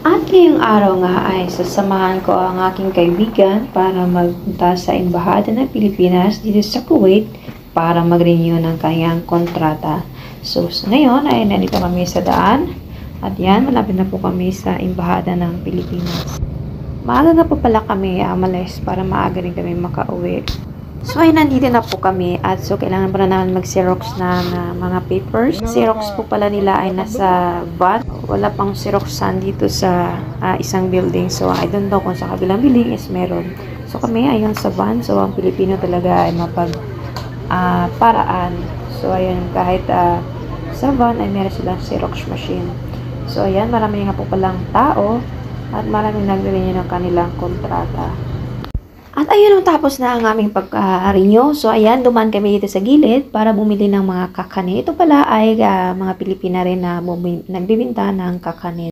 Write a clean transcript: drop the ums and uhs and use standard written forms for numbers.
At ngayong araw nga ay sasamahan ko ang aking kaibigan para magpunta sa Embahada ng Pilipinas dito sa Kuwait para mag-renew ng kanyang kontrata. So, ngayon ay nandito kami sa daan at yan, malapit na po kami sa Embahada ng Pilipinas. Maaga nga po pala kami umalis para maaga rin kami makauwi. So ay nandito na po kami at so kailangan po na namin mag-xerox ng mga papers. Xerox po pala nila ay nasa van. Wala pang xeroxan dito sa isang building. So I don't know kung sa kabilang building is meron. So kami ayun sa van. So ang Pilipino talaga ay paraan. So ayun kahit sa van ay meron silang xerox machine. So ayan marami nga po palang tao at maraming nag-renew ng kanilang kontrata. At ayun, tapos na ang aming pag-renew. So, ayan, dumaan kami dito sa gilid para bumili ng mga kakanin. Ito pala ay mga Pilipina rin na nagbibinta ng kakanin.